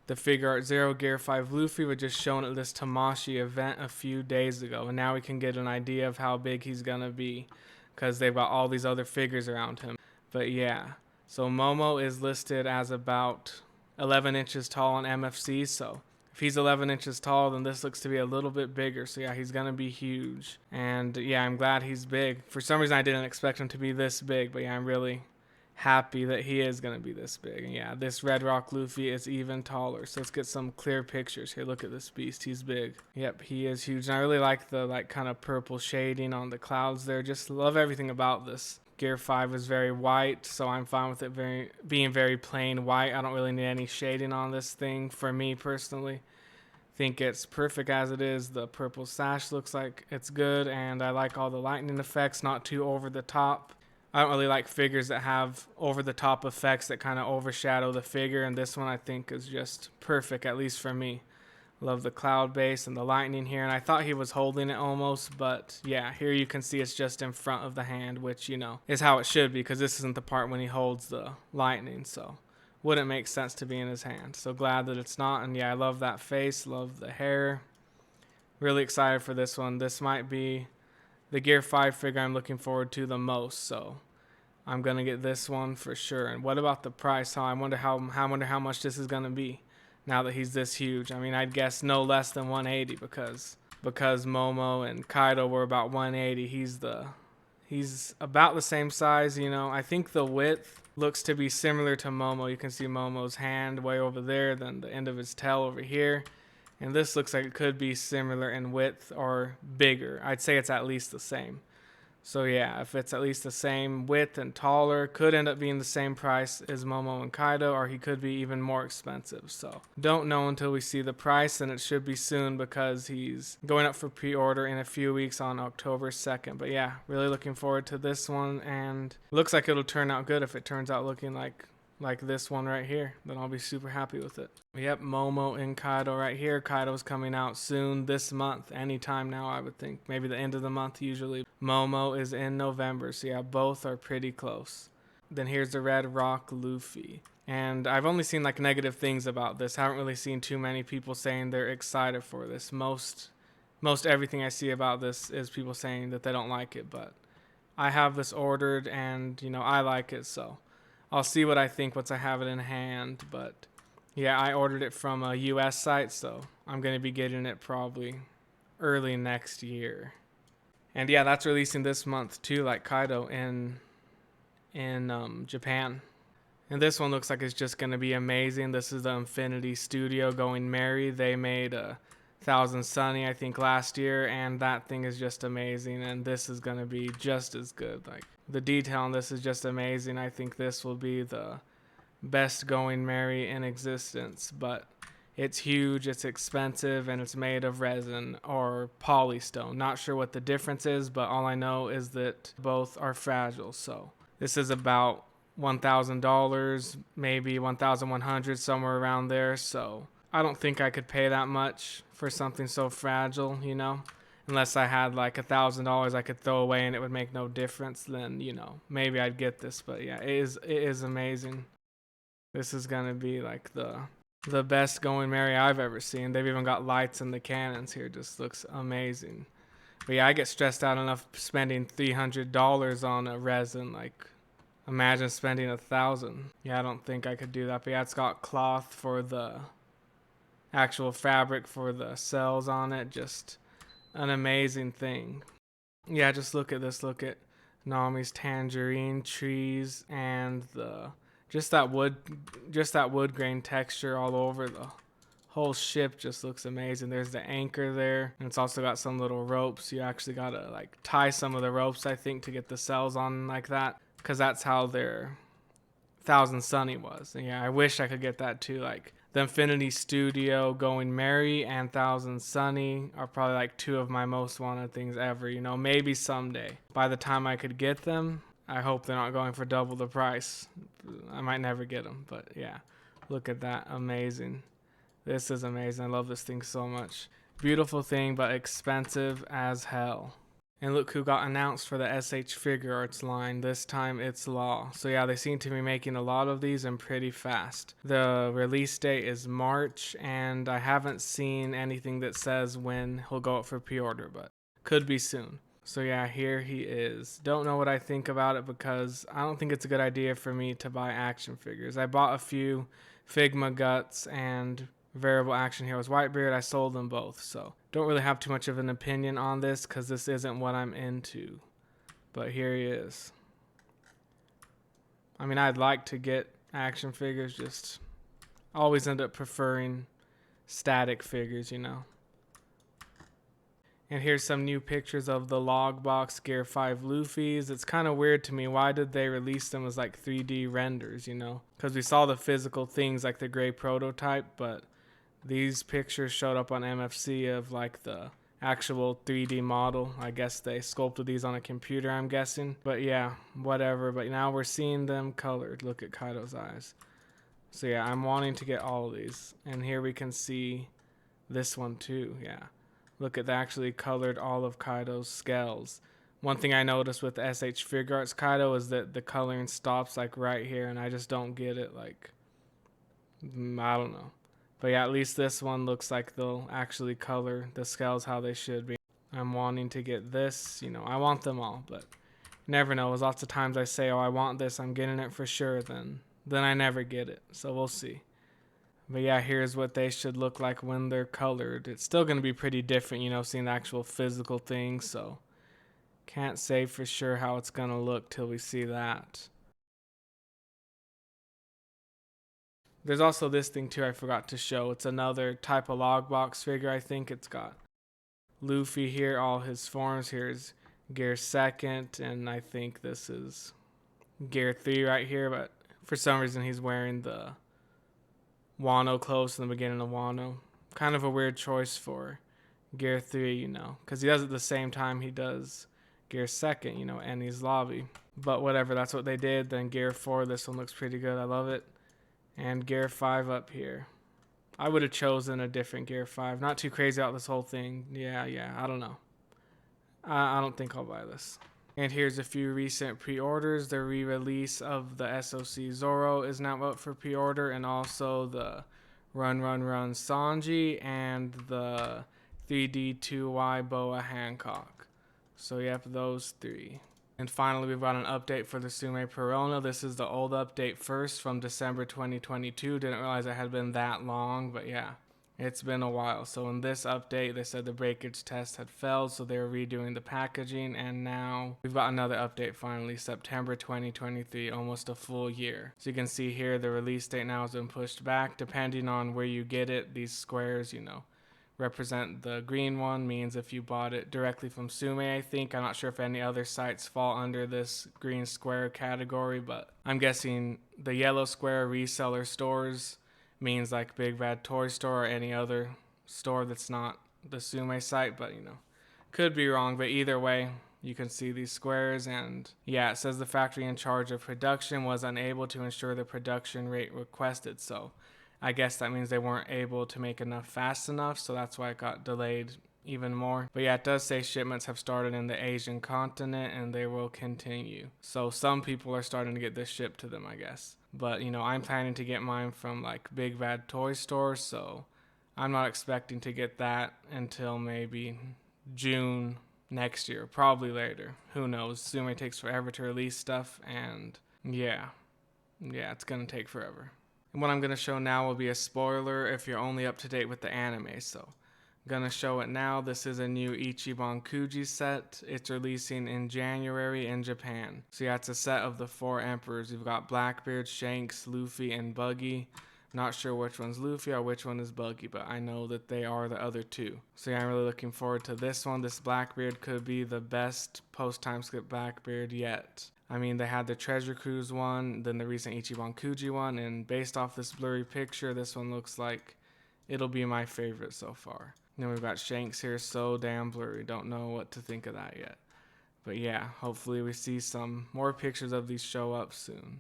The Figuarts Zero Gear 5 Luffy was just shown at this Tamashii event a few days ago, and now we can get an idea of how big he's gonna be, because they've got all these other figures around him. But yeah, so Momo is listed as about 11 inches tall on MFC, so if he's 11 inches tall, then this looks to be a little bit bigger. So yeah, he's going to be huge. And yeah, I'm glad he's big. For some reason, I didn't expect him to be this big, but yeah, I'm really happy that he is going to be this big. And yeah, this Red Rock Luffy is even taller. So let's get some clear pictures here. Look at this beast. He's big. Yep, he is huge. And I really like the kind of purple shading on the clouds there. Just love everything about this. Gear 5 is very white, so I'm fine with it being very plain white. I don't really need any shading on this thing for me personally. Think it's perfect as it is. The purple sash looks like it's good, and I like all the lightning effects, not too over the top. I don't really like figures that have over the top effects that kind of overshadow the figure, and this one I think is just perfect, at least for me. Love the cloud base and the lightning here, and I thought he was holding it almost, but yeah, here you can see it's just in front of the hand, which, you know, is how it should be, because this isn't the part when he holds the lightning, so wouldn't make sense to be in his hand. So glad that it's not, and yeah, I love that face, love the hair. Really excited for this one. This might be the Gear 5 figure I'm looking forward to the most, so I'm gonna get this one for sure. And what about the price? I wonder how much this is gonna be. Now that he's this huge, I mean, I'd guess no less than 180 because Momo and Kaido were about 180. He's about the same size, you know. I think the width looks to be similar to Momo. You can see Momo's hand way over there, then the end of his tail over here. And this looks like it could be similar in width or bigger. I'd say it's at least the same. So yeah, if it's at least the same width and taller, could end up being the same price as Momo and Kaido, or he could be even more expensive. So don't know until we see the price, and it should be soon because he's going up for pre-order in a few weeks on October 2nd. But yeah, really looking forward to this one, and looks like it'll turn out good. If it turns out looking like this one right here, then I'll be super happy with it. Yep, Momo and Kaido right here. Kaido's coming out soon this month, anytime now, I would think. Maybe the end of the month usually. Momo is in November, so yeah, both are pretty close. Then here's the Red Rock Luffy. And I've only seen like negative things about this. I haven't really seen too many people saying they're excited for this. Most everything I see about this is people saying that they don't like it, but I have this ordered and, you know, I like it, so I'll see what I think once I have it in hand. But yeah, I ordered it from a US site, so I'm going to be getting it probably early next year. And yeah, that's releasing this month too, like Kaido in Japan. And this one looks like it's just going to be amazing. This is the Infinity Studio Going Merry. They made a Thousand Sunny, I think, last year, and that thing is just amazing. And this is going to be just as good. Like, the detail on this is just amazing. I think this will be the best Going Merry in existence, but it's huge, it's expensive, and it's made of resin or polystone. Not sure what the difference is, but all I know is that both are fragile. So this is about $1,000, maybe $1,100, somewhere around there. So I don't think I could pay that much for something so fragile, you know. Unless I had like $1,000 I could throw away and it would make no difference, then, you know, maybe I'd get this. But yeah, it is amazing. This is gonna be like the best Going Merry I've ever seen. They've even got lights in the cannons here. Just looks amazing. But yeah, I get stressed out enough spending $300 on a resin. Like, imagine spending $1,000. Yeah, I don't think I could do that. But yeah, it's got cloth for the actual fabric for the cells on it. Just an amazing thing. Yeah, just look at this. Look at Nami's tangerine trees and just that wood grain texture all over the whole ship. Just looks amazing. There's the anchor there, and it's also got some little ropes. You actually gotta like tie some of the ropes, I think, to get the cells on like that, because that's how their Thousand Sunny was. And yeah, I wish I could get that too. Like, the Infinity Studio Going Merry and Thousand Sunny are probably like two of my most wanted things ever. You know, maybe someday. By the time I could get them, I hope they're not going for double the price. I might never get them, but yeah. Look at that. Amazing. This is amazing. I love this thing so much. Beautiful thing, but expensive as hell. And look who got announced for the SH Figuarts line. This time it's Law. So yeah, they seem to be making a lot of these and pretty fast. The release date is March, and I haven't seen anything that says when he'll go up for pre-order, but could be soon. So yeah, here he is. Don't know what I think about it because I don't think it's a good idea for me to buy action figures. I bought a few Figma Guts and Variable Action Heroes Whitebeard. I sold them both, so don't really have too much of an opinion on this because this isn't what I'm into. But here he is. I mean, I'd like to get action figures, just always end up preferring static figures, you know. And here's some new pictures of the LogBox Gear 5 Luffys. It's kind of weird to me. Why did they release them as like 3D renders, you know? Because we saw the physical things like the gray prototype, but these pictures showed up on MFC of like the actual 3D model. I guess they sculpted these on a computer, I'm guessing. But yeah, whatever. But now we're seeing them colored. Look at Kaido's eyes. So yeah, I'm wanting to get all of these. And here we can see this one too, yeah. Look at, they actually colored all of Kaido's scales. One thing I noticed with SH Figuarts Kaido is that the coloring stops like right here, and I just don't get it. Like, I don't know. But yeah, at least this one looks like they'll actually color the scales how they should be. I'm wanting to get this, you know, I want them all, but you never know. There's lots of times I say, oh, I want this, I'm getting it for sure, then I never get it. So we'll see. But yeah, here's what they should look like when they're colored. It's still going to be pretty different, you know, seeing the actual physical thing. So can't say for sure how it's going to look till we see that. There's also this thing too I forgot to show. It's another type of LogBox figure, I think. It's got Luffy here, all his forms. Here's Gear 2nd, and I think this is Gear 3 right here. But for some reason he's wearing the Wano clothes in the beginning of Wano. Kind of a weird choice for Gear 3, you know, because he does it the same time he does Gear 2nd, you know, Enies Lobby. But whatever, that's what they did. Then Gear 4, this one looks pretty good. I love it. And Gear 5 up here. I would have chosen a different Gear 5. Not too crazy about this whole thing. Yeah, I don't know. I don't think I'll buy this. And here's a few recent pre-orders. The re-release of the SOC Zoro is now up for pre-order, and also the Run Sanji and the 3D2Y Boa Hancock. So you have those three. And finally, we've got an update for the Tsume Perona. This is the old update first from December 2022. Didn't realize it had been that long, but yeah. It's been a while. So in this update, they said the breakage test had failed, so they're redoing the packaging, and now we've got another update finally, September 2023, almost a full year. So you can see here the release date now has been pushed back. Depending on where you get it, these squares, you know, represent. The green one means if you bought it directly from Tsume, I think. I'm not sure if any other sites fall under this green square category, but I'm guessing the yellow square reseller stores means like Big Bad Toy Store or any other store that's not the Tsume site, but you know, could be wrong. But either way, you can see these squares, and yeah, it says the factory in charge of production was unable to ensure the production rate requested. So I guess that means they weren't able to make enough fast enough, so that's why it got delayed even more. But yeah, it does say shipments have started in the Asian continent and they will continue. So some people are starting to get this shipped to them, I guess. But you know, I'm planning to get mine from like Big Bad Toy Store, so I'm not expecting to get that until maybe June next year, probably later. Who knows? Tsume takes forever to release stuff, and yeah, it's gonna take forever. And what I'm gonna show now will be a spoiler if you're only up to date with the anime, so gonna show it now. This is a new Ichiban Kuji set. It's releasing in January in Japan. So yeah, it's a set of the 4 emperors. You've got Blackbeard, Shanks, Luffy, and Buggy. Not sure which one's Luffy or which one is Buggy, but I know that they are the other 2. So yeah, I'm really looking forward to this one. This Blackbeard could be the best post-time skip Blackbeard yet. I mean, they had the Treasure Cruise one, then the recent Ichiban Kuji one, and based off this blurry picture, this one looks like it'll be my favorite so far. Then we've got Shanks here, so damn blurry. Don't know what to think of that yet. But yeah, hopefully we see some more pictures of these show up soon.